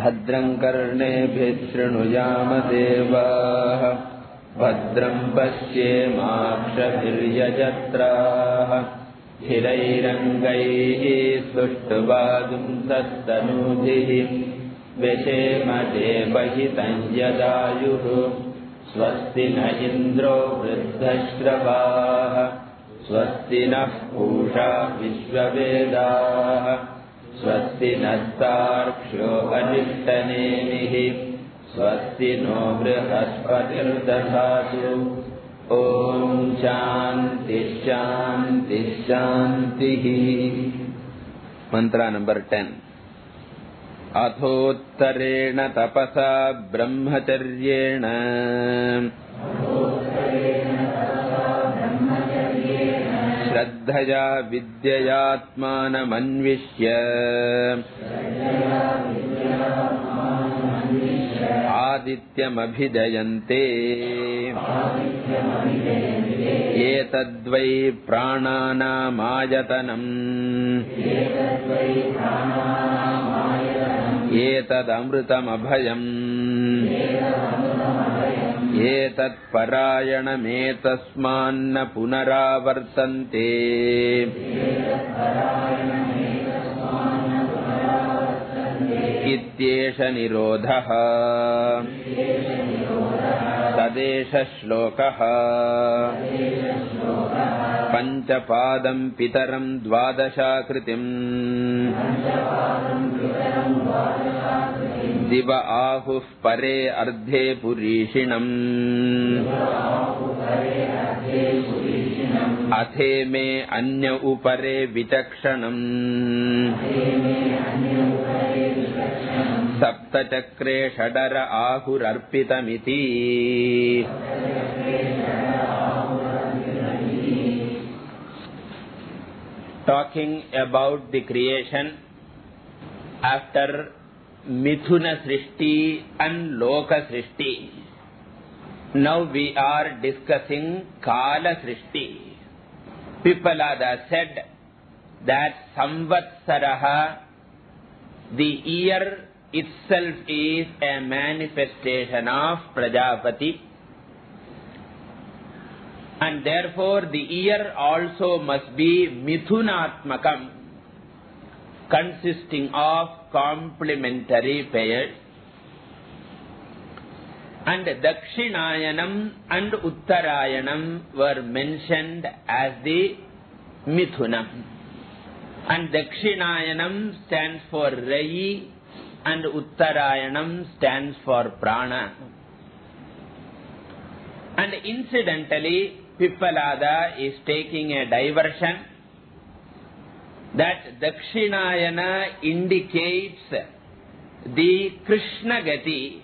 भद्रं कर्णेभिः शृणुयाम देवाः भद्रं पश्येमाक्षभिर्यजत्राः स्थिरैरङ्गैः सुष्ठुवागुंसस्तनूभिः व्यशेम देवहितं यदायुः स्वस्ति न इन्द्रो वृद्धश्रवाः स्वस्ति नः पूषा विश्ववेदाः स्वस्ति नस्तार्क्ष्यो अनिष्टनेमिः स्वस्ति नो बृहस्पतिर्दधातु ओम शांति शांति शांति। मंत्र नंबर 10। अथोत्तरेण तपसा ब्रह्मचर्येण श्रद्धया विद्ययात्मानमन्विष्य आदित्यमभिजयन्ते एतद्वै प्राणानामायतनम् एतदमृतमभयम् एतत्परायणमेतस्मान्न पुनरावर्तन्ते इत्येष निरोधः तदेष श्लोकः पञ्चपादं पितरं द्वादशाकृतिम् दिव आहुः परे अर्धे पुरीषिणम् अथे मे अन्य उपरे विचक्षणम् सप्तचक्रे षडर आहुरर्पितमिति। Talking about the creation after Mithuna Srishti and Loka Srishti. Now we are discussing Kala Srishti. Pippalada said that Samvatsaraha, the year itself is a manifestation of Prajapati, and therefore the year also must be Mithunatmakam, consisting of complementary pairs. And Dakshinayanam and Uttarayanam were mentioned as the Mithunam. And Dakshinayanam stands for Rayi and Uttarayanam stands for Prana. And incidentally, Pippalada is taking a diversion that Dakshinayana indicates the Krishna Gati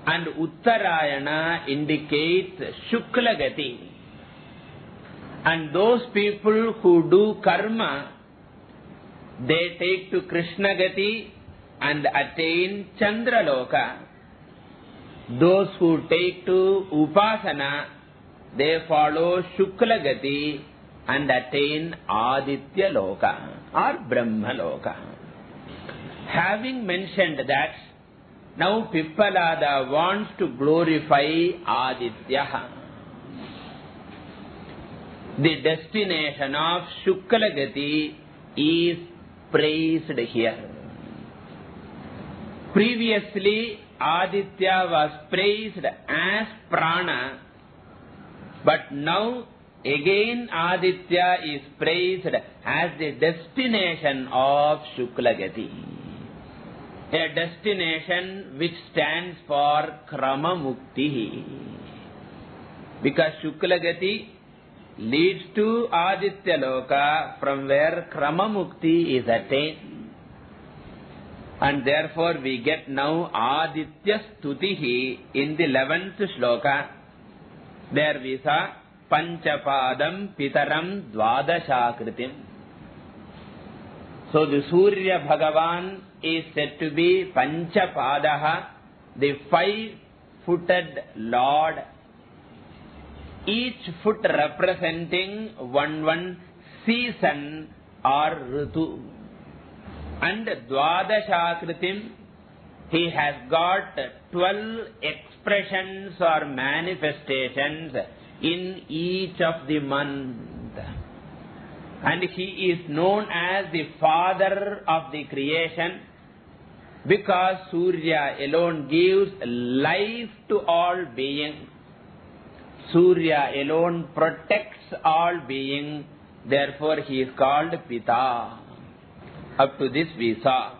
and Uttarayana indicates Shukla Gati. And those people who do karma, they take to Krishna Gati and attain Chandraloka. Those who take to Upasana, they follow Shukla Gati and attain Aditya Loka or Brahma Loka. Having mentioned that, now Pippalada wants to glorify Aditya. The destination of Shukla Gati is praised here. Previously, Aditya was praised as Prana, but now again Aditya is praised as the destination of Shukla Gati. A destination which stands for Krama Mukti. Because Shukla Gati leads to Aditya Loka, from where Krama Mukti is attained. And therefore we get now Aditya Stutihi in the 11th shloka. There we saw Panchapadam Pitaram Dvadashakritim. So the Surya Bhagavan is said to be Panchapadaha, the 5-footed Lord, each foot representing one season or Ritu. And Dvadashakritim, he has got 12 expressions or manifestations in each of the month. And he is known as the father of the creation because Surya alone gives life to all beings. Surya alone protects all beings. Therefore, he is called Pita. Up to this we saw.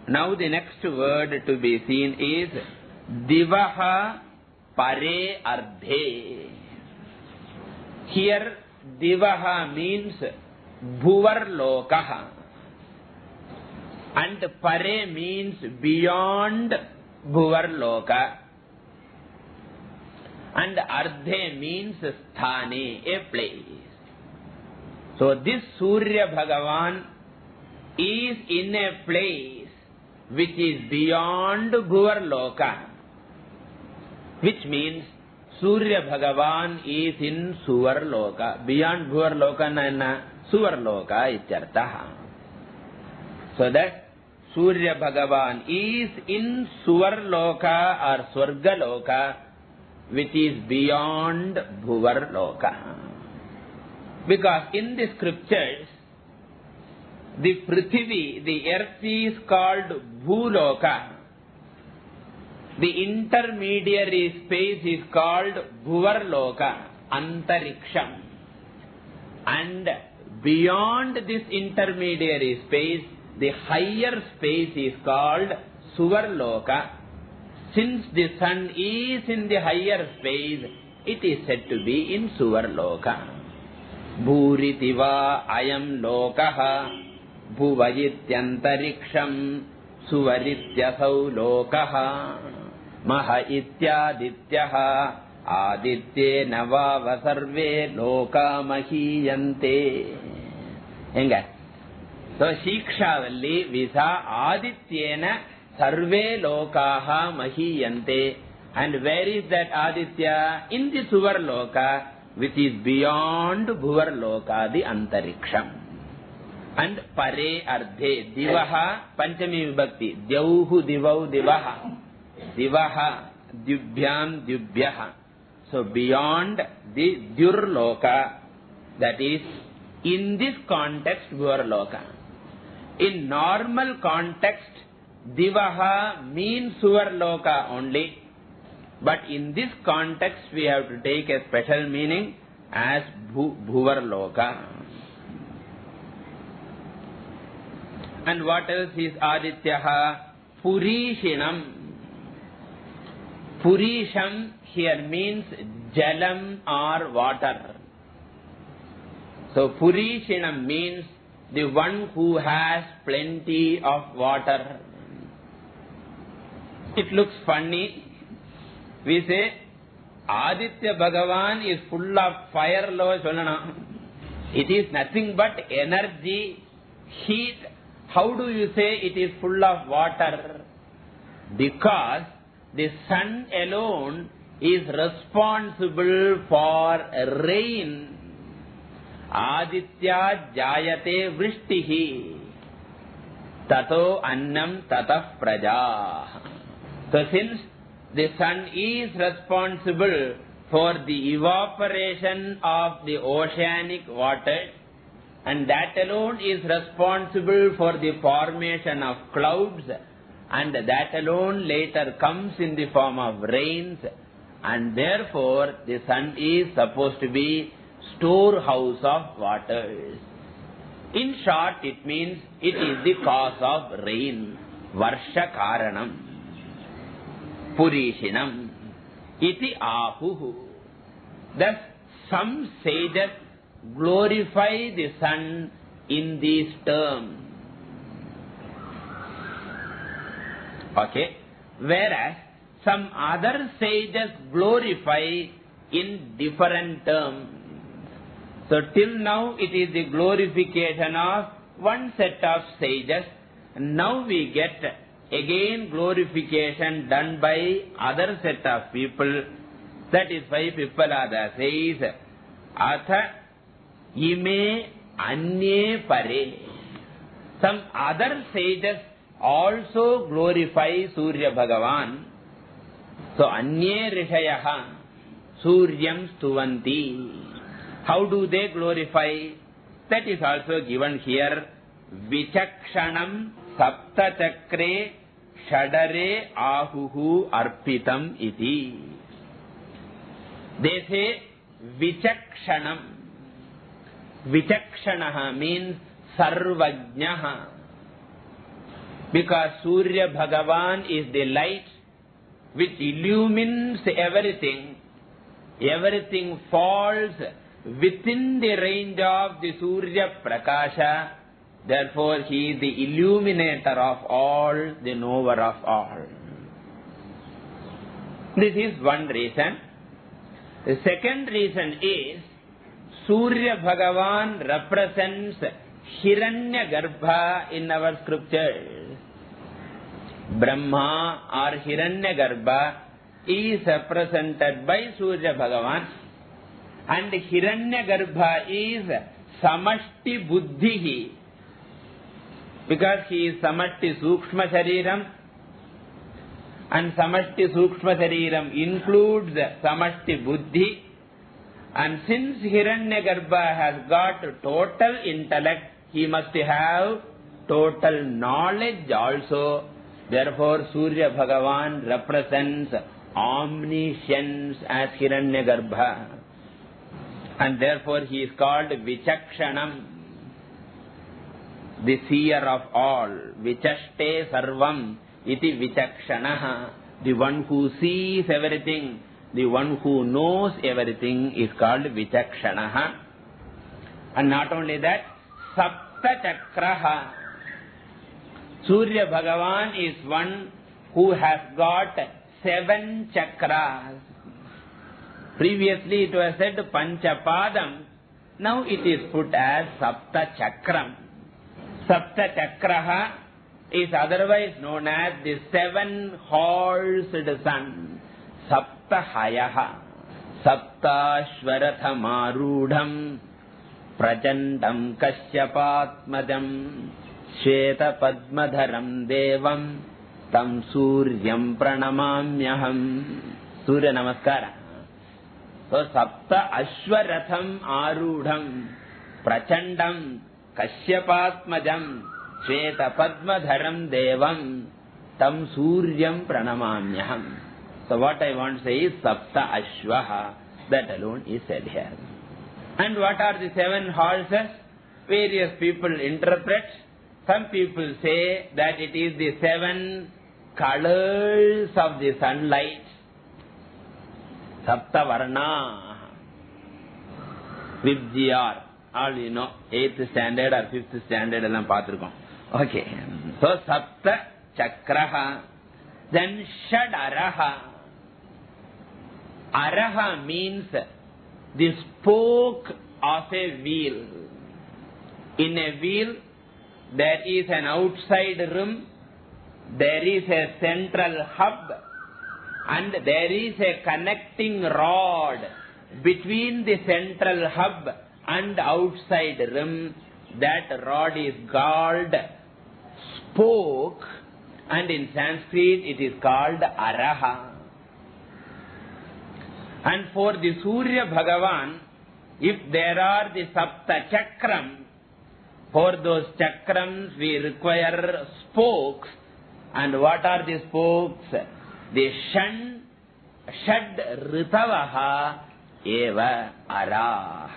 Now the next word to be seen is Divaha Pare Ardhe. Here Divaha means Bhuvar Lokaha. And Pare means beyond Bhuvar Loka. And Ardhe means Sthane, a place. So this Surya Bhagavan is in a place which is beyond Bhuvar Loka. Which means Surya Bhagavan is in Suvar Loka. Beyond Bhuvar Loka na Suvar Loka ityartaha. So that Surya Bhagavan is in Suvar Loka or Swarga Loka, which is beyond Bhuvar Loka. Because in the scriptures, the Prithvi, the earth is called Bhuloka. The intermediary space is called Bhuvarloka, Antariksham. And beyond this intermediary space, the higher space is called Suvarloka. Since the sun is in the higher space, it is said to be in Suvarloka. Bhuritiva ayam lokaha bhuvayityantariksham suvarityasau lokaha maha ityadityaha aditye navava sarve loka mahiyante. Enga? So Shikshavalli visa adityena sarve lokaha mahiyante. And where is that Aditya? In the Suvar Loka, which is beyond Bhuvar Loka, the Antariksham. And Pare Ardhe, Divaha, Panchami Vibhakti, Dyauhu Divau Divaha, Divaha, Dyubhyam Dyubhyaha. So beyond the Dyur Loka, that is, in this context, Bhuvar Loka. In normal context, Divaha means Suvar Loka only. But in this context, we have to take a special meaning as Bhuvar Loka. And what else is Adityaha? Purishinam. Purisham here means Jalam or water. So Purishinam means the one who has plenty of water. It looks funny. We say, Aditya Bhagavan is full of fire. It is nothing but energy, heat. How do you say it is full of water? Because the sun alone is responsible for rain. Aditya jayate vrishtihi. Tato annam tatah praja. So since the sun is responsible for the evaporation of the oceanic water, and that alone is responsible for the formation of clouds, and that alone later comes in the form of rains, and therefore the sun is supposed to be storehouse of waters. In short, it means it is the cause of rain, Varsha Karanam. Purishinam iti ahuhu. Thus, some sages glorify the sun in these terms. Okay. Whereas, some other sages glorify in different terms. So, till now, it is the glorification of one set of sages. Now we get again glorification done by other set of people. That is why Pippalada says, Atha ime anye pare. Some other sages also glorify Surya Bhagavan. So, Anye Rishayaha Suryam Stuvanti. How do they glorify? That is also given here. Vichakshanam Sapta Chakre Shadare Ahuhu Arpitam Iti. They say Vichakshanam. Vichakshanaha means Sarvajnaha. Because Surya Bhagavan is the light which illumines everything. Everything falls within the range of the Surya Prakasha. Therefore, he is the illuminator of all, the knower of all. This is one reason. The second reason is, Surya Bhagavan represents Hiranyagarbha in our scriptures. Brahma or Hiranyagarbha is represented by Surya Bhagavan, and Hiranyagarbha is Samashti Buddhihi, because he is Samashti Sukshma Shariram, and Samashti Sukshma Shariram includes Samashti Buddhi. And since Hiranyagarbha has got total intellect, he must have total knowledge also. Therefore, Surya Bhagavan represents omniscience as Hiranyagarbha. And therefore, he is called Vichakshanam, the seer of all. Vichaste Sarvam iti Vichakshanaha. The one who sees everything, the one who knows everything is called Vichakshanaha. And not only that, Sapta Chakraha. Surya Bhagavan is one who has got 7 chakras. Previously it was said Panchapadam. Now it is put as Sapta Chakram. Sapta Chakraha is otherwise known as the 7-horsed sun. Saptahayaha. Saptashvarathamaruಢam Prachandam Kashyapatmadam Sheta Padmadharam Devam Tam Suryam Pranamamyaham. Surya Namaskara. So, Sapta Ashwaratham Arudham Prachandam Kashyapatmadam Sheta Padmadharam Devam Tam Suryam Pranamamyaham. So, what I want to say is Sapta Ashwaha. That alone is said here. And what are the 7 horses? Various people interpret. Some people say that it is the 7 colors of the sunlight. Sapta Varna. With GR. All you know, 8th standard or 5th standard. Okay. So, Sapta Chakraha. Then Shad Araha. Araha means the spoke of a wheel. In a wheel, there is an outside rim, there is a central hub, and there is a connecting rod between the central hub and outside rim. That rod is called spoke, and in Sanskrit it is called Araha. And for the Surya Bhagavan, if there are the Sapta Chakram, for those chakrams we require spokes. And what are the spokes? The Shad Ritavaha Eva Arah.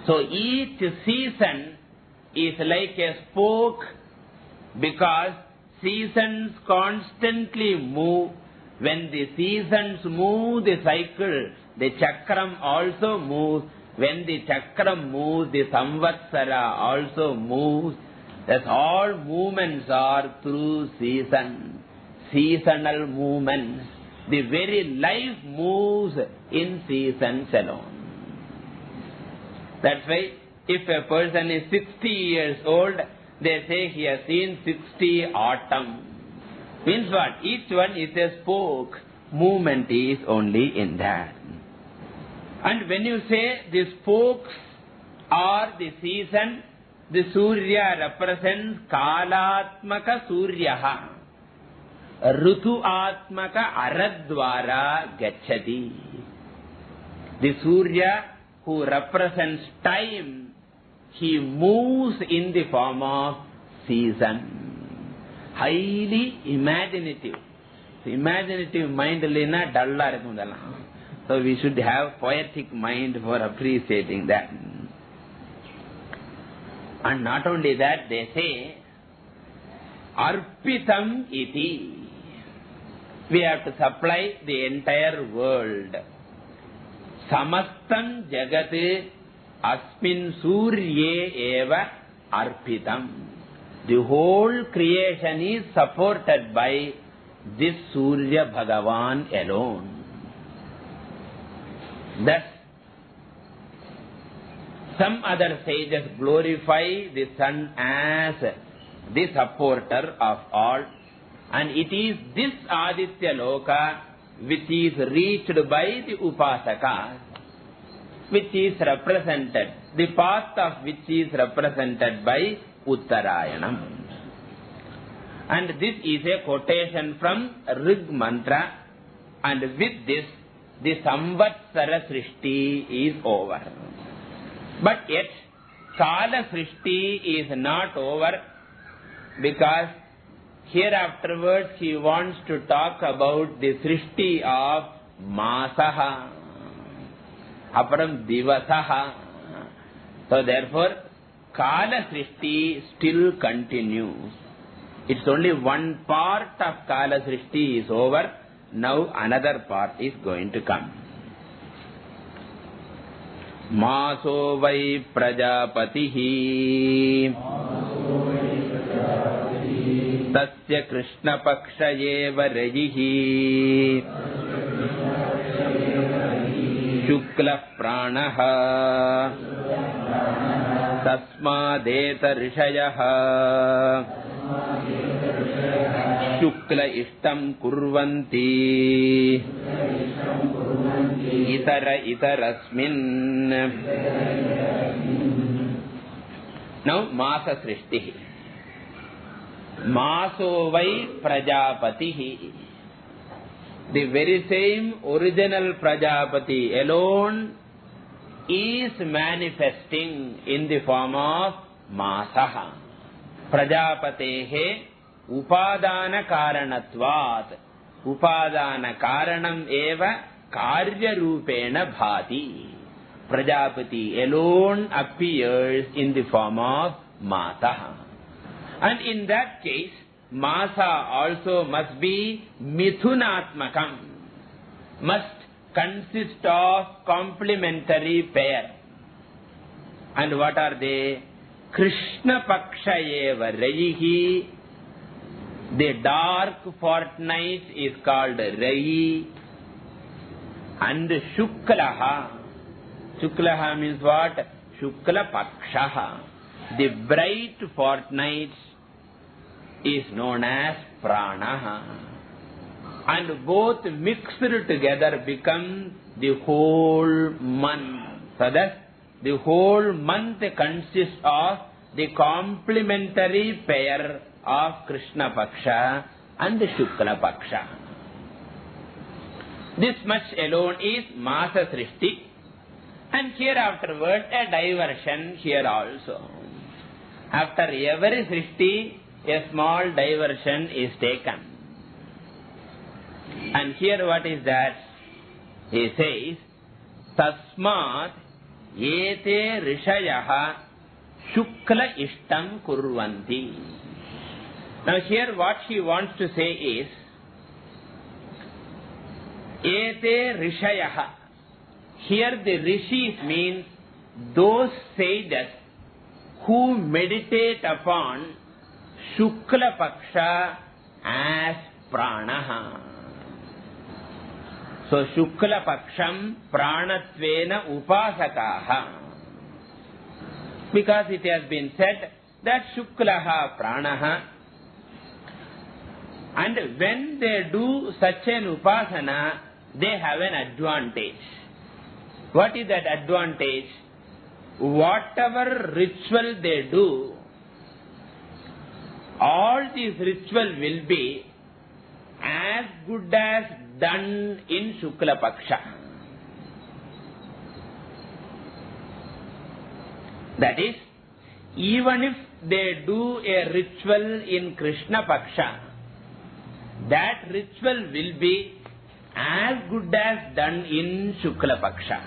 So each season is like a spoke, because seasons constantly move. When the seasons move the cycle, the chakram also moves. When the chakram moves, the samvatsara also moves. Thus all movements are through season. Seasonal movements. The very life moves in seasons alone. That's why if a person is 60 years old, they say he has seen 60 autumn. Means what? Each one is a spoke. Movement is only in that. And when you say the spokes are the season, the Surya represents Kalatmaka Suryaha. Rutu Atmaka Aradvara Gachati. The Surya who represents time, he moves in the form of season. Highly imaginative. So imaginative mind illena dulla irukundala. So we should have poetic mind for appreciating that. And not only that, they say, Arpitam iti. We have to supply the entire world. Samastam jagate asmin surye eva arpitam. The whole creation is supported by this Surya Bhagavan alone. Thus, some other sages glorify the sun as the supporter of all. And it is this Aditya Loka which is reached by the Upasakas, which is represented, the path of which is represented by Uttarayanam. And this is a quotation from Rig Mantra, and with this, the Samvatsara Srishti is over. But yet, Kala Srishti is not over, because here afterwards he wants to talk about the Srishti of Masaha, Aparam Divasaha. So therefore, Kala Srishti still continues. It's only one part of Kala Srishti is over. Now another part is going to come. Maso vai prajapatihi tasya krishna pakshayeva rajihi shukla pranaha tasmadeta rishayaha shukla ishtam kurvanti itara itarasmin. Now Masa Srishti. Maso vai Prajapatihi. The very same original Prajapati alone is manifesting in the form of Masaha. Prajapatehe upadana karanatvat. Upadana karanam eva karya rupena bhati. Prajapati alone appears in the form of Mataha. And in that case, Masa also must be Mithunatmakam, must consist of complementary pair. And what are they? Krishna Pakshayeva Rayihi. The dark fortnight is called Rayi. And Shuklaha. Shuklaha means what? Shukla Pakshaha. The bright fortnight is known as Pranaha. And both mixed together become the whole month. So that the whole month consists of the complementary pair of Krishna Paksha and Shukla Paksha. This much alone is Masa Srishti. And here afterwards a diversion here also. After every Srishti, a small diversion is taken. And here what is that? He says, Tasmat ete rishayaha shukla ishtam kurvanti. Now here what he wants to say is, ete rishayaha. Here the rishis means those sages who meditate upon Shukla Paksha as Pranaha. So Shukla Paksham Pranatvena Upasakaha. Because it has been said that Shuklaha Pranaha, and when they do such an Upasana, they have an advantage. What is that advantage? whatever ritual they do, all these ritual will be as good as done in Shukla Paksha. That is, even if they do a ritual in Krishna Paksha, that ritual will be as good as done in Shukla Paksha.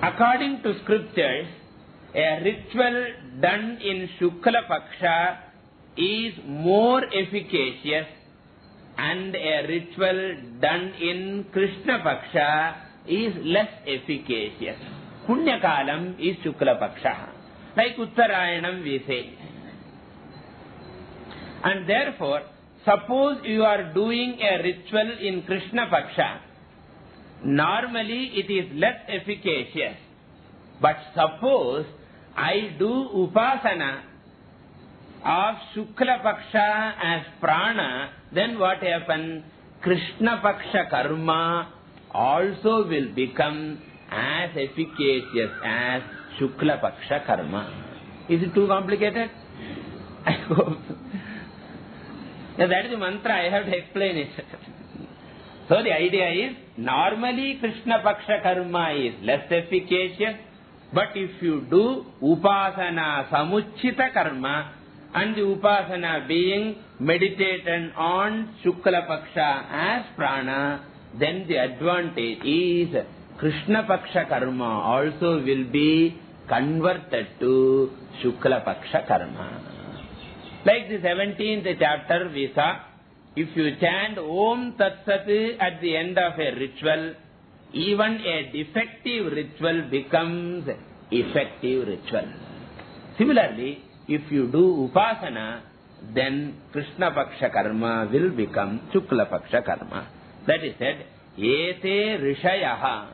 According to scriptures, a ritual done in Shukla Paksha is more efficacious and a ritual done in Krishna Paksha is less efficacious. Punya Kalam is Shukla Paksha. Like Uttarayanam we say. And therefore, suppose you are doing a ritual in Krishna Paksha, normally it is less efficacious. But suppose I do Upasana of Shukla Paksha as Prana, then what happens? Krishna Paksha Karma also will become as efficacious as Shukla Paksha Karma. Is it too complicated? I hope. Now that is the mantra, I have to explain it. So the idea is, normally Krishna Paksha Karma is less efficacious, but if you do Upasana Samuchita Karma, and the Upasana being meditated on Shukla Paksha as Prana, then the advantage is Krishna Paksha Karma also will be converted to Shukla Paksha Karma. Like the 17th chapter we saw, if you chant Om Tat Sat at the end of a ritual, even a defective ritual becomes effective ritual. Similarly, if you do Upasana, then Krishna Paksha Karma will become Shukla Paksha Karma. That is said, Ete Rishayaha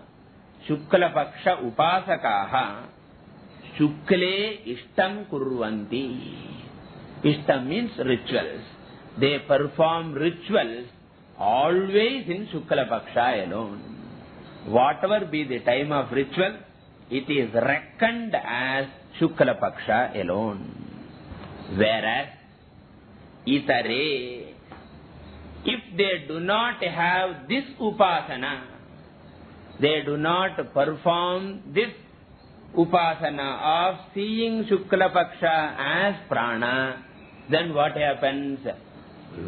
Shukla Paksha Upasakaha Shukle Ishtam Kurvanti. Ishtam means rituals. They perform rituals always in Shukla Paksha alone. Whatever be the time of ritual, it is reckoned as Shukla Paksha alone. Whereas, Itare, if they do not have this Upasana, they do not perform this Upasana of seeing Shukla Paksha as Prana, then what happens?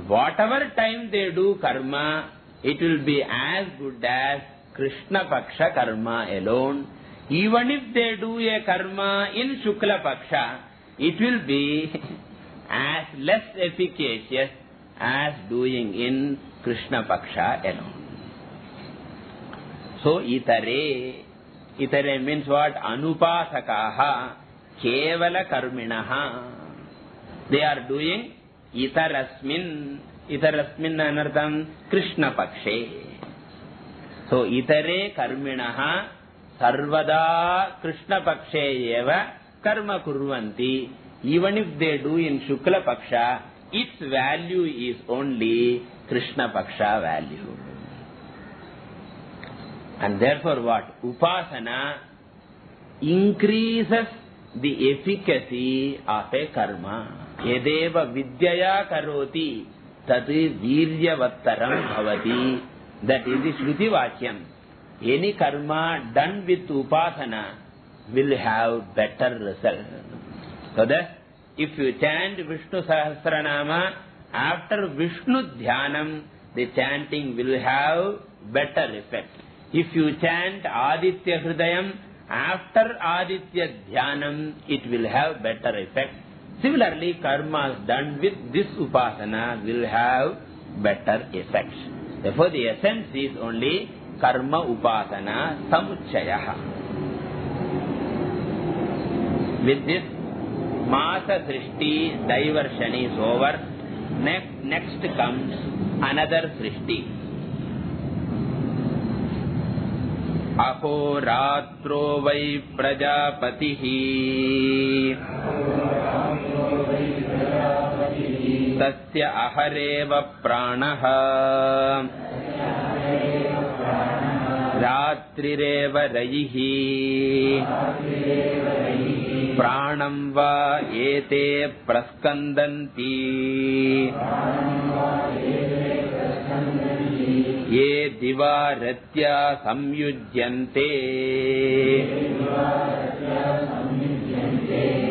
Whatever time they do karma, it will be as good as Krishna Paksha Karma alone. Even if they do a karma in Shukla Paksha, it will be as less efficacious as doing in Krishna Paksha alone. So, Itare means what? Anupasakaha Kevala Karminaha. They are doing Itarasmin anartham Krishna Pakshe. So, Itare Karminaha Sarvada Krishna Pakshe eva Karma Kurvanti. Even if they do in Shukla Paksha, its value is only Krishna Paksha value. And therefore what? Upasana increases the efficacy of a karma. Yedeva vidyaya karoti tati virjavattaram bhavati. That is the Shruti Vakyam. Any karma done with Upasana will have better result. So that if you chant Vishnu Sahasranama, after Vishnu Dhyanam, the chanting will have better effect. If you chant Aditya Hridayam, after Aditya Dhyanam, it will have better effect. Similarly, karmas done with this Upasana will have better effects. Therefore, the essence is only Karma Upasana Samuchayaha. With this, Masa Srishti diversion is over. Next comes another Srishti. Ahoratro vai prajapatihi tasya ahareva pranaha Ratrireva Raihi Pranam va ete praskandanti Ye divaratya samyujyante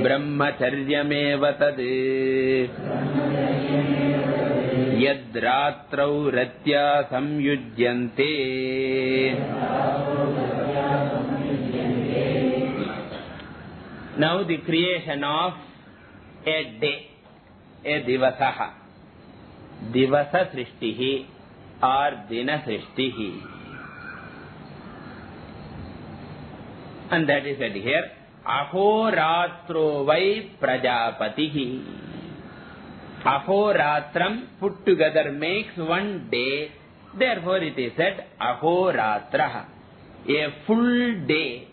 Brahmacharyameva tad Yadratrau ratya samyujyante. Now the creation of a day, a divasaha, divasa srishtihi or dina srishtihi. And that is said here, ahoratro vai prajapatihi. Ahoratram put together makes one day, therefore it is said ahoratraha. A full day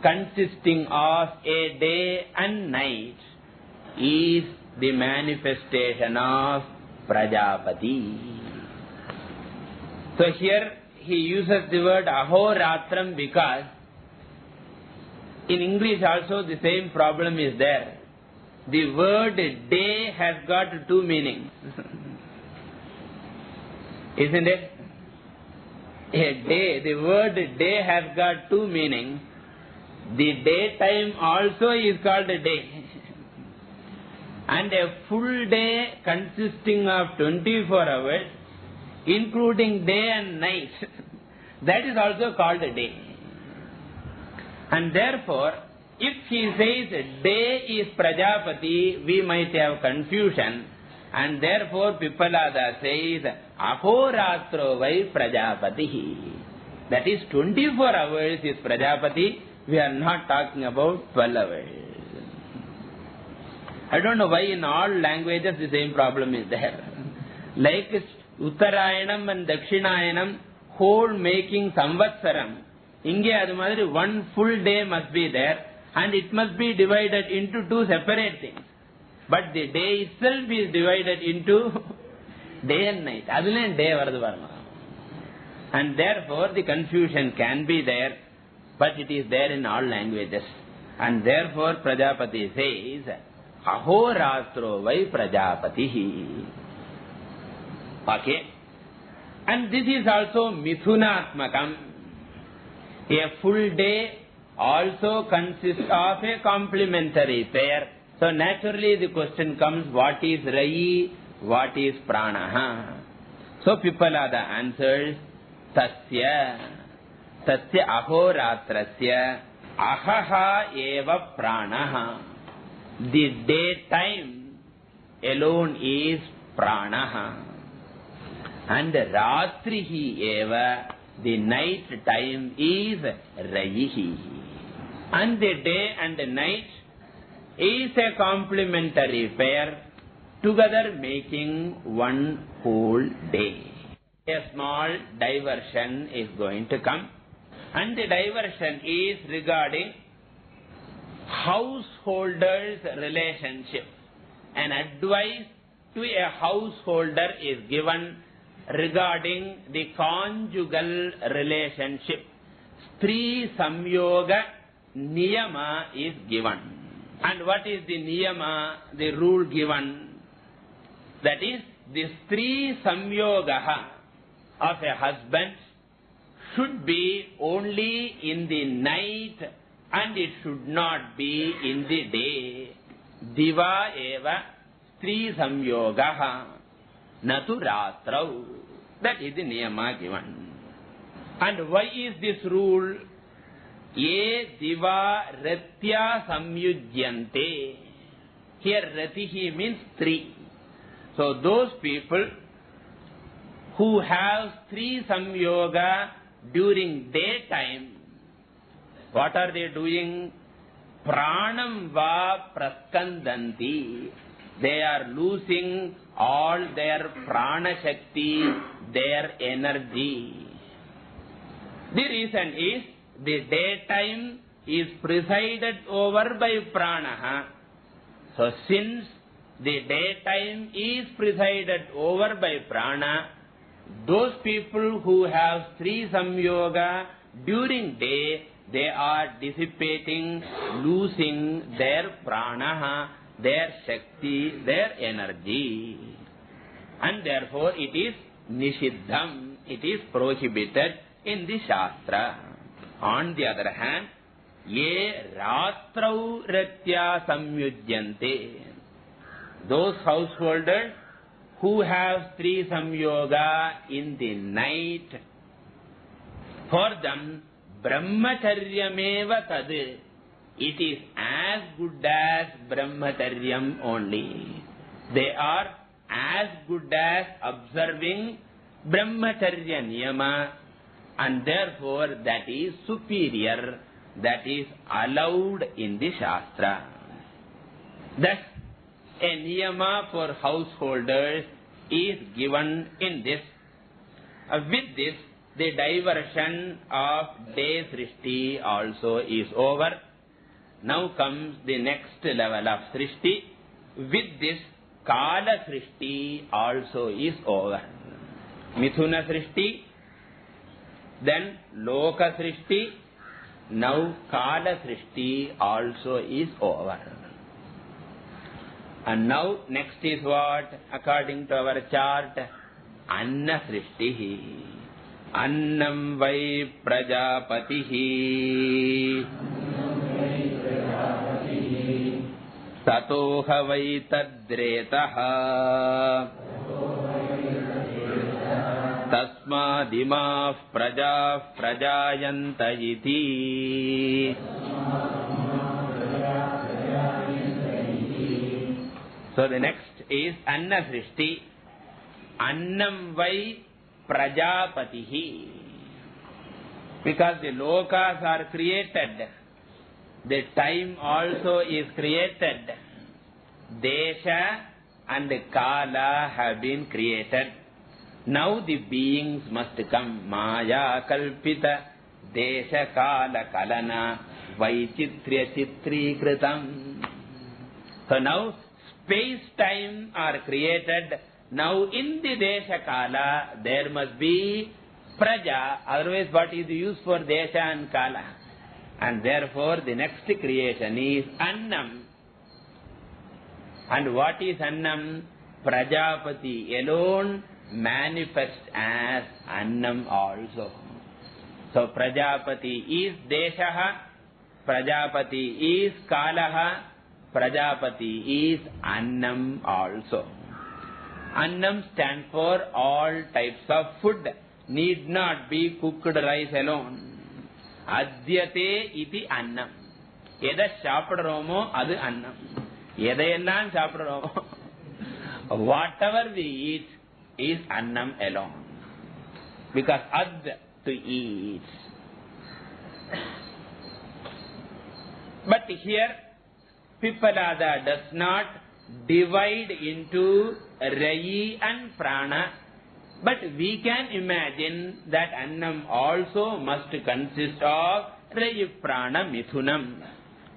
consisting of a day and night is the manifestation of Prajapati. So here he uses the word ahoratram because in English also the same problem is there. The word day has got two meanings. Isn't it? A day, the word day has got two meanings. The daytime also is called a day. And a full day consisting of 24 hours, including day and night, that is also called a day. And therefore, if he says day is Prajapati, we might have confusion. And therefore, Pippalada says, Ahoratro vai Prajapati. That is 24 hours is Prajapati. We are not talking about 12 hours. I don't know why in all languages the same problem is there. Like Uttarayanam and Dakshinayanam, whole making Samvatsaram. Inge adu madri one full day must be there and it must be divided into two separate things. But the day itself is divided into day and night. Adule day varadu varma. And therefore the confusion can be there, but it is there in all languages. And therefore Prajapati says, Ahoratro vai Prajapatihi. Okay. And this is also Mithunatmakam. A full day also consists of a complementary pair. So naturally the question comes, what is Rai, what is Pranaha? So Pippalada answers, Tasya ahoratrasya ahaha eva pranaha. The daytime alone is pranaha. And ratrihi eva, the night time is raihi. And the day and the night is a complementary pair, together making one whole day. A small diversion is going to come. And the diversion is regarding householder's relationship. An advice to a householder is given regarding the conjugal relationship. Stri Samyoga Niyama is given. And what is the Niyama, the rule given? That is, the Stri Samyogaha of a husband should be only in the night and it should not be in the day. Diva eva Stri Samyogaha Natu Ratrau. That is the niyama given. And why is this rule? Ye diva ratya samyujyante. Here ratihi means three. So those people who have three samyoga during daytime, what are they doing? Pranam va praskandanti. They are losing all their prana shakti, their energy. The reason is the daytime is presided over by prana. So since the daytime is presided over by prana, those people who have Stri Samyoga during day, they are dissipating, losing their prana, their Shakti, their energy. And therefore it is Nishiddham, it is prohibited in the Shastra. On the other hand, Ye Ratrau Ratya Samyujyante, those householders who have Stri Samyoga in the night, for them Brahmacharyameva tad, it is as good as Brahmacharyam only. They are as good as observing Brahmacharya Niyama, and therefore that is superior, that is allowed in the Shastra. Thus, a Niyama for householders is given in this. With this, the diversion of day Srishti also is over. Now comes the next level of Srishti. With this, Kala Srishti also is over. Mithuna Srishti, then Loka Srishti, now Kala Srishti also is over. And now next is what? According to our chart, Anna Srishti. Annam vai Prajapatihi. Tatoha vai tadretaha. Tasmadimah praja prajayanta iti. So the next is Anna Srishti. Annam vai Prajapatihi. Because the lokas are created, the time also is created. Desha and Kala have been created. Now the beings must come. Maya Kalpita Desha Kala Kalana Vaichitrya Chitri Kritam. So now space-time are created. Now in the Desha Kala, there must be Praja, otherwise what is the use for Desha and Kala? And therefore the next creation is Annam. And what is Annam? Prajapati alone manifests as Annam also. So Prajapati is Deshaha, Prajapati is Kalaha, Prajapati is Annam also. Annam stands for all types of food. Need not be cooked rice alone. Adyate iti annam. Yeda saapidromo adu annam. Yedayellam saapidromo. Whatever we eat is annam alone. Because ad to eat. But here Pippalada does not divide into Rayi and Prana, but we can imagine that Annam also must consist of Rayi, Prana, Mithunam.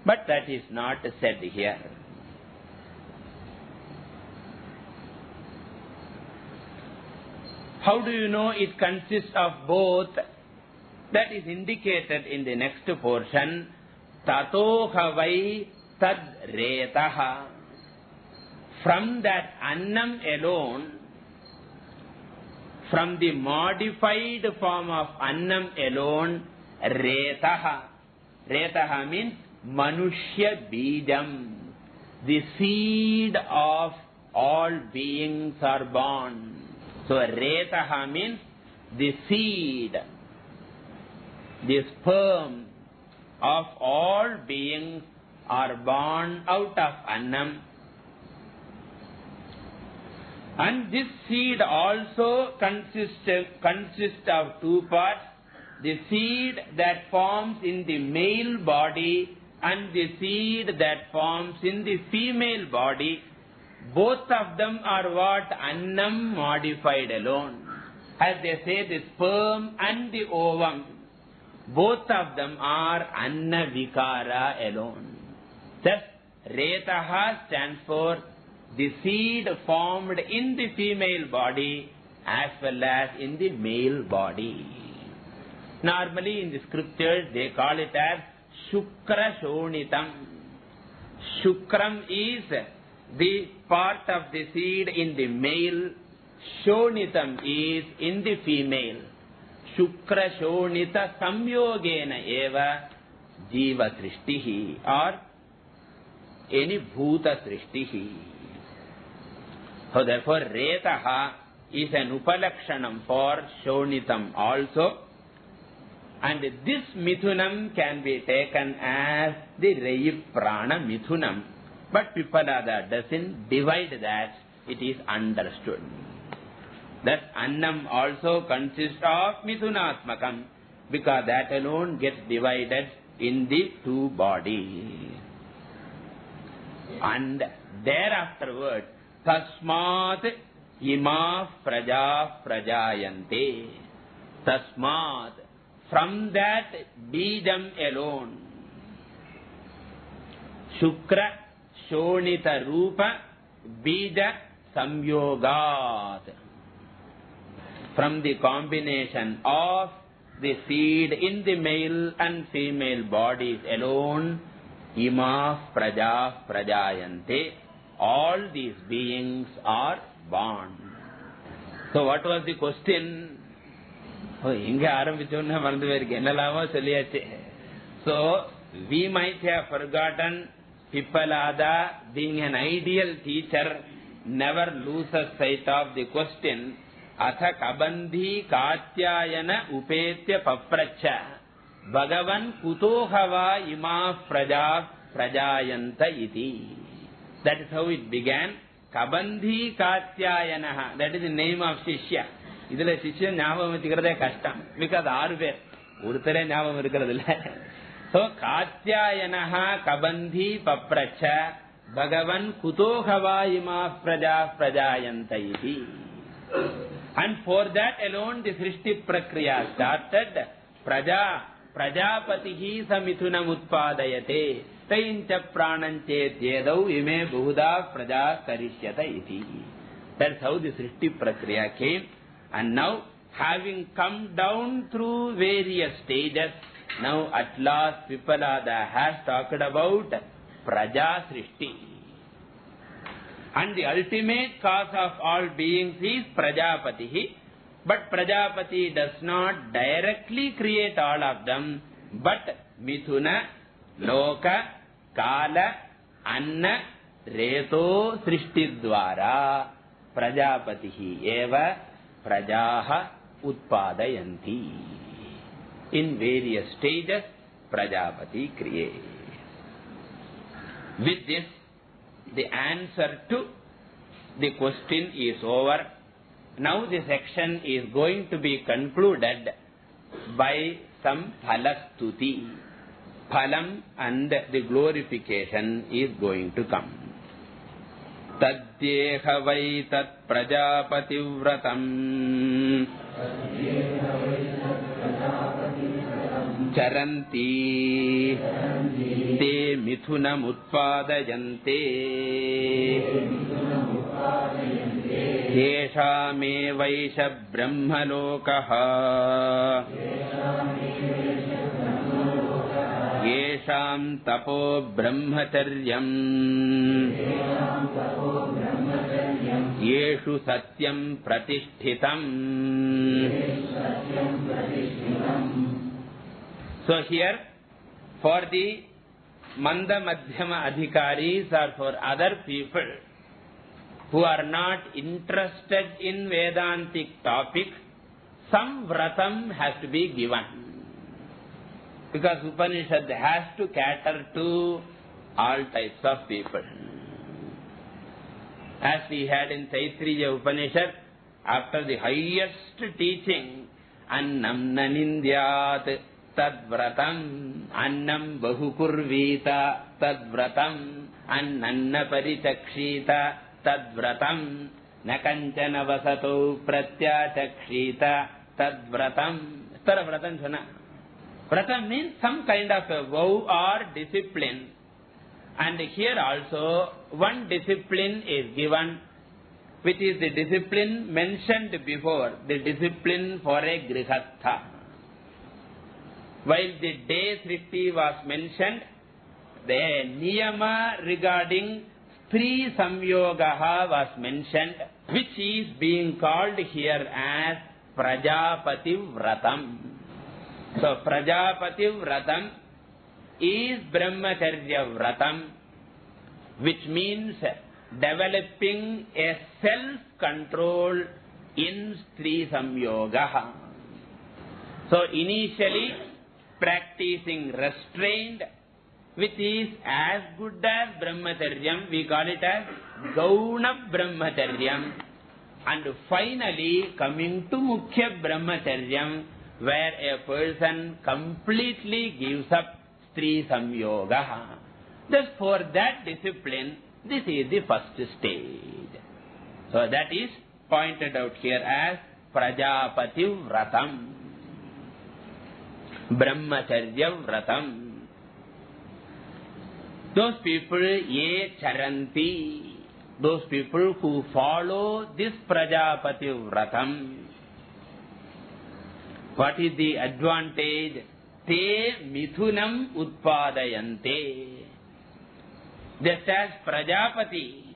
But that is not said here. How do you know it consists of both? That is indicated in the next portion. Tatoha vai tad retaha. From that Annam alone, from the modified form of Annam alone, Retaha. Retaha means Manushya Bijam. The seed of all beings are born. So Retaha means the seed, the sperm of all beings are born out of Annam. And this seed also consists of two parts. The seed that forms in the male body and the seed that forms in the female body. Both of them are what? Annam modified alone. As they say, the sperm and the ovum, both of them are Anna Vikara alone. Thus, Retaha stands for the seed formed in the female body, as well as in the male body. Normally in the scriptures they call it as Shukra Shonitam. Shukram is the part of the seed in the male, Shonitam is in the female. Shukra Shonita Samyogena Eva Jiva Srishtihi or any Bhuta Srishtihi. So therefore Retaha is an Upalakshanam for Shonitam also. And this Mithunam can be taken as the Rayi Prana Mithunam. But Pipalada doesn't divide that, it is understood. Thus Annam also consists of Mithunatmakam, because that alone gets divided in the two bodies. And thereafterward, Tasmat Ima Praja Prajayante. Tasmat, from that Bijam alone, Shukra Shonita Rupa Bija Samyogat. From the combination of the seed in the male and female bodies alone, Ima Praja Prajayante, all these beings are born. So what was the question? So we might have forgotten. Pippalada, being an ideal teacher, never loses sight of the question. Atha kabandhi katyayana upetya papracha Bhagavan kutohava ima praja prajayanta iti. That is how it began. Kabandhi katyayana. That is the name of Shishya. Idhula Shishya nyabam etikiradhe kashtam. Because 6 பேர் ஒருத்தரே ஞாபகம் இருக்கிறது இல்ல. So katyayana kabandhi papracha Bhagavan kutohava ima praja prajayanta iti. And for that alone the Srishti Prakriya started. Prajapatihi samithunam utpadayate taincha prananche yedau ime buhuda praja karishyata iti. That's how the Srishti Prakriya came. And now, having come down through various stages, now at last Pippalada has talked about Praja Srishti. And the ultimate cause of all beings is Prajapatihi. But Prajapati does not directly create all of them, but Mithuna, Loka, Kala, Anna, Reto, Srishti Dwara, Prajapatihi eva Prajaha Utpadayanti. In various stages, Prajapati creates. With this, the answer to the question is over. Now the section is going to be concluded by some phalastuti. Phalam and the glorification is going to come. Tadyeha vai tat prajapati vratam charanti te mithunam utpadayante yeshame vaisha brahmalokaha yesham tapo brahmacharyam yeshu satyam pratishthitam. So here, for the Manda Madhyama Adhikaris or for other people who are not interested in Vedantic topics, some vratam has to be given. Because Upanishad has to cater to all types of people. As we had in Taittiriya Upanishad, after the highest teaching, Annam nanindyat tadvratam, Annam bahukurvita tadvratam, Annanna parichakshita tadvratam, Nakanchana vasato pratyachakshita tadvratam. Tara vratam sona. Vratam means some kind of a vow or discipline. And here also one discipline is given. which is the discipline mentioned before, the discipline for a grihastha. While the day Srishti was mentioned, the niyama regarding Stri Samyogaha was mentioned, which is being called here as Prajapati Vratam. So, Prajapati Vratam is Brahmacharya Vratam, which means developing a self-control in Stri Samyogaha. So, initially practicing restraint, which is as good as Brahmacharyam, we call it as Gauna Brahmacharyam. And finally coming to Mukhya Brahmacharyam, where a person completely gives up Stri Samyoga. Thus for that discipline, this is the first stage. So that is pointed out here as Prajapati Vratam, Brahmacharya Vratam. Those people, ye charanti, those people who follow this Prajapati Vratam, what is the advantage? Te mithunam utpadayante. Just as Prajapati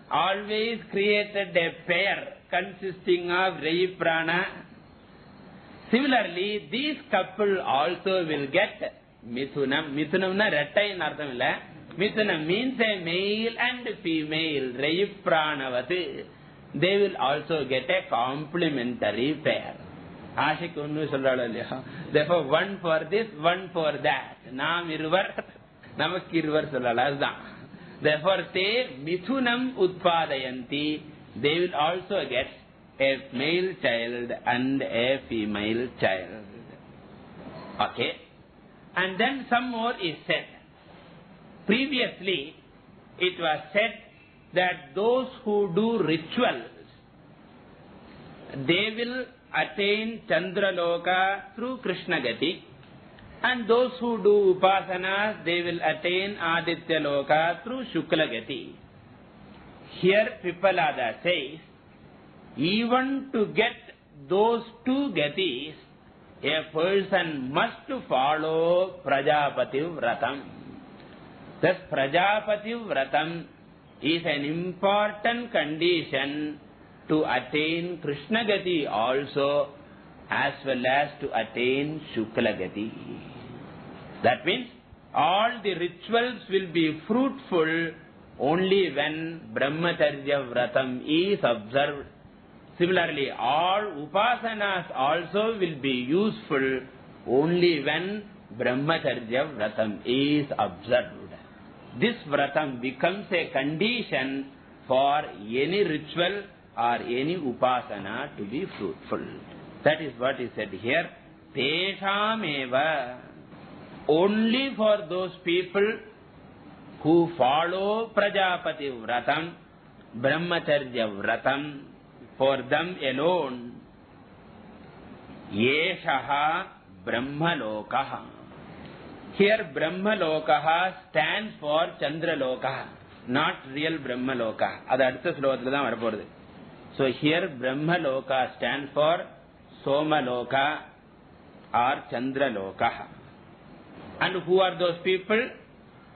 always created a pair consisting of Rayi Prana, similarly this couple also will get Mithunam. Mithunam na rettai in artham illa. Mithunam means a male and female, Rayi Pranavati. They will also get a complementary pair. Ashik unnu sollala. Therefore, one for this, one for that. Naam irvar, namak irvar sollala. Therefore, te Mithunam utpadayanti. They will also get a male child and a female child. Okay. And then some more is said. Previously, it was said that those who do rituals, they will attain Chandraloka through Krishna Gati, and those who do Upasanas, they will attain Aditya Loka through Shukla Gati. Here Pipalada says, even to get those two Gatis, a person must follow Prajapati Vratam. Thus, Prajapati Vratam is an important condition to attain Krishna Gati also, as well as to attain Shukla Gati. That means, all the rituals will be fruitful only when Brahmacharya Vratam is observed. Similarly, all upasanas also will be useful only when Brahmacharya Vratam is observed. This Vratam becomes a condition for any ritual or any upasana to be fruitful. That is what is said here. Tesham eva. Only for those people who follow Prajapati Vratam, Brahmacharya Vratam, for them alone, Yeshaha Brahmalokaha. Here Brahmalokaha stands for Chandralokaha, not real Brahmalokaha. That's the So here Brahmaloka stands for Somaloka or Chandralokaha. And who are those people?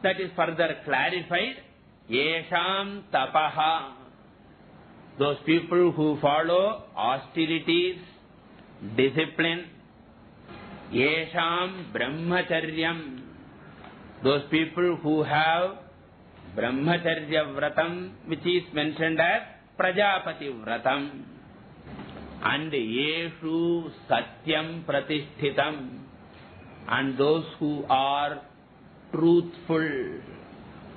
That is further clarified. Yesham Tapaha. Those people who follow austerities, discipline. Yesham Brahmacharyam. Those people who have Brahmacharya Vratam, which is mentioned as Prajapati Vratam. And Yeshu Satyam Pratishthitam. And those who are truthful,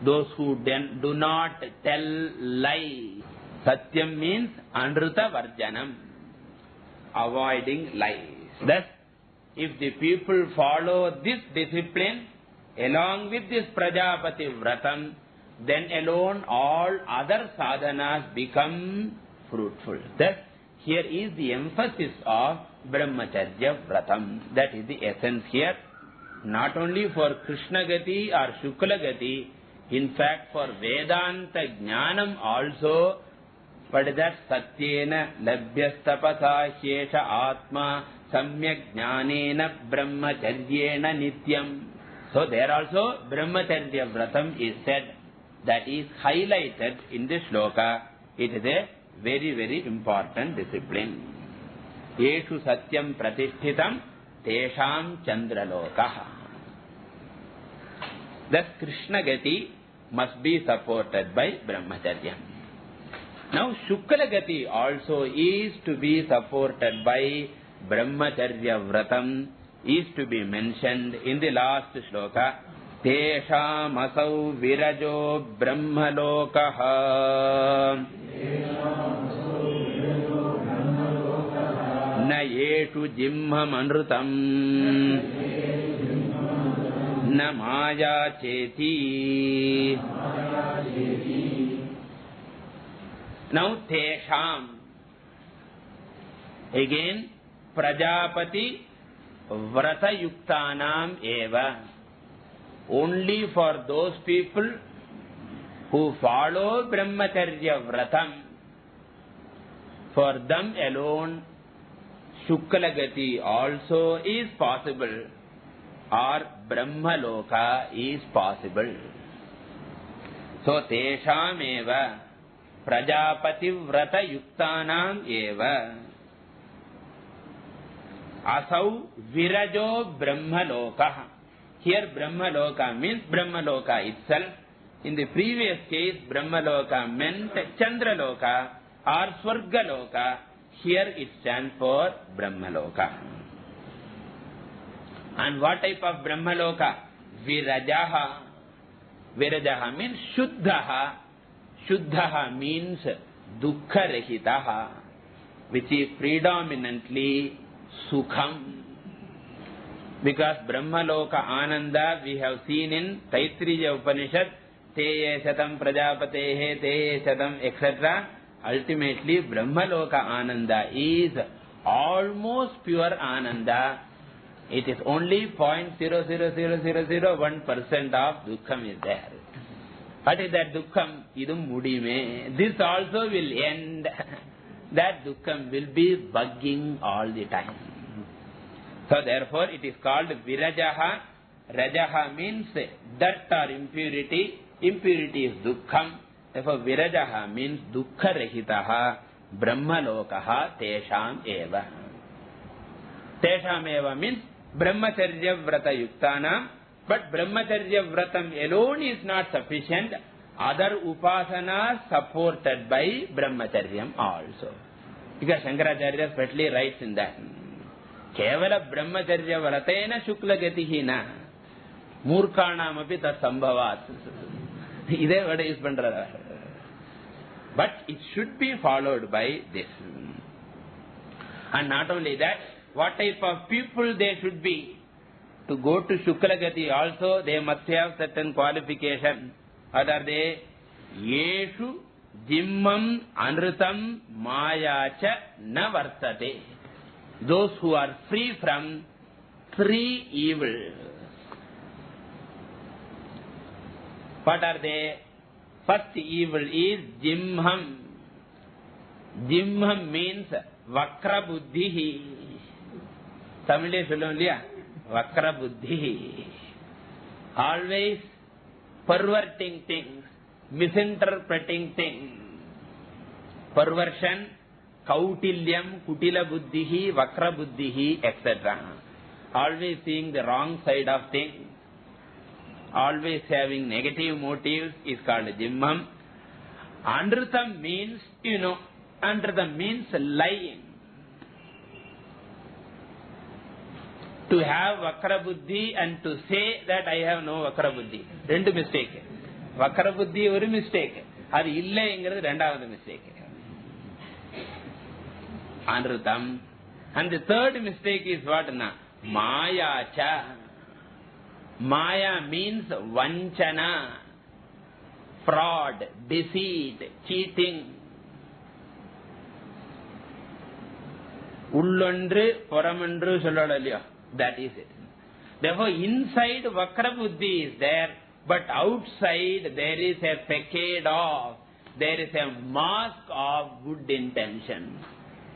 those who do not tell lies. Satyam means Anruta Varjanam, avoiding lies. Thus, if the people follow this discipline along with this Prajapati Vratam, then alone all other sadhanas become fruitful. Thus, here is the emphasis of Brahmacharya Vratam. That is the essence here. Not only for Krishna Gati or Shukla Gati, in fact for Vedanta Jnanam also, What is that? Satyena labhyastapasa shesha atma samyak jnanena brahmacharyena nityam. So there also brahmacharya vratam is said. That is highlighted in this shloka. It is a very, very important discipline. Yeshu satyam pratishtitam tesham chandralokaha. Thus Krishna Gati must be supported by brahmacharya. Now Shukla Gati also is to be supported by brahmacharya vratam, is to be mentioned in the last shloka. Tesham asau virajo brahmalokaha na yeshu jimham anrutam na maya cheti. Now tesham, again prajapati vrata yuktanam eva. Only for those people who follow brahmacharya vratam, for them alone Shukla Gati also is possible, or Brahmaloka is possible. So tesham eva prajapati vrata yuktanam eva asau virajo brahmaloka. Here Brahmaloka means Brahmaloka itself. In the previous case Brahmaloka meant Chandraloka or Swargaloka. Here it stands for Brahmaloka. And what type of Brahmaloka? Virajaha. Virajaha means Shuddhaha. Shuddhaha means Dukkha Rahitaha, which is predominantly Sukham. Because Brahmaloka Ananda we have seen in Taittiriya Upanishad, Teye Shatam Prajapatehe, Teye Shatam, etc. Ultimately Brahmaloka Ananda is almost pure Ananda. It is only 0.00001% of Dukkham is there. What is that Dukkham? Idum mudime. This also will end. That Dukkham will be bugging all the time. So therefore it is called Virajaha. Rajaha means dirt or impurity. Impurity is Dukkham. Therefore Virajaha means Dukkha Rahitaha Brahmalokaha Tesham Eva. Tesham Eva means Brahmacharya Vrata Yuktana. But Brahmacharya Vratam alone is not sufficient. Other upasanas supported by Brahmacharyam also. Because Shankaracharya specially writes in that. Kevala Brahmacharya Vratena Shukla Gatihi na Murkanam api tat sambhavat. Ide word is pandra. But it should be followed by this. And not only that, what type of people they should be? To go to Shukla Gati also they must have certain qualification. What are they? Yeshu jimmam anrutam mayacha na vartate. Those who are free from three evils. What are they? First evil is jimham. Jimham means vakra buddhihi. Tamil sollu liya. Vakra buddhihi. Always perverting things, misinterpreting things. Perversion, kautilyam, kutila buddhihi, vakra buddhihi, etc. Always seeing the wrong side of things, always having negative motives is called jimmam. Anrutam means, anrutam means lying. To have vakra buddhi and to say that I have no vakra buddhi. Rendu mistake. Vakra buddhi oru mistake. Adu illa engiradhu rendavathu mistake. Anrutam. And the third mistake is what na? Maya cha. Maya means vanchana, fraud, deceit, cheating. Ullondru poramondru sollalaliya. That is it. Therefore inside vakra buddhi is there, but outside there is a facade of there is a mask of good intention.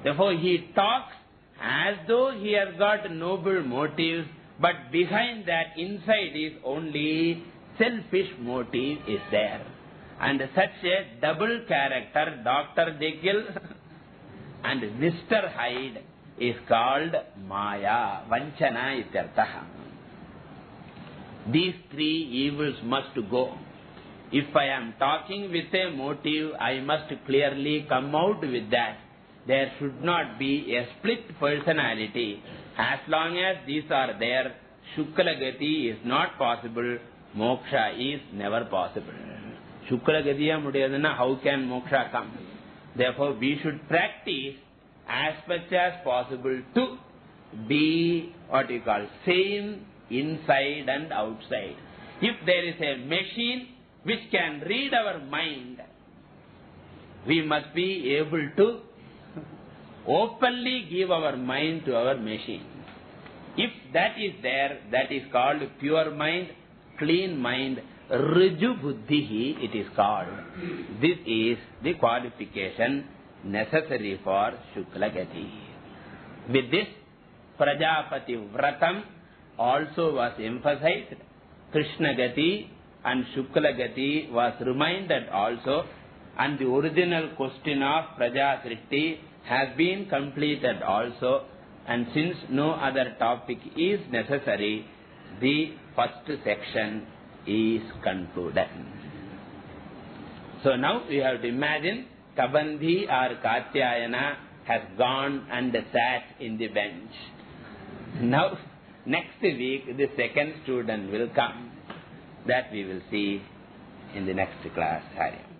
Therefore, he talks as though he has got noble motives, but behind that, inside is only selfish motive is there. And such a double character, Dr. Jekyll and Mr. Hyde, is called Maya, Vanchana ityartha. These three evils must go. If I am talking with a motive, I must clearly come out with that. There should not be a split personality. As long as these are there, Shukla Gati is not possible, Moksha is never possible. Shukla Gatiya mudiyadana, how can Moksha come? Therefore, we should practice as much as possible to be what you call sane inside and outside. If there is a machine which can read our mind, we must be able to openly give our mind to our machine. If that is there, that is called pure mind, clean mind, Riju Buddhihi it is called. This is the qualification necessary for Shukla Gati. With this, Prajapati Vratam also was emphasized. Krishna Gati and Shukla Gati was reminded also, and the original question of Praja Srishti has been completed also. And since no other topic is necessary, the first section is concluded. So now we have to imagine Kabandhi or Katyayana has gone and sat in the bench. Now, next week, the second student will come. That we will see in the next class. Hari.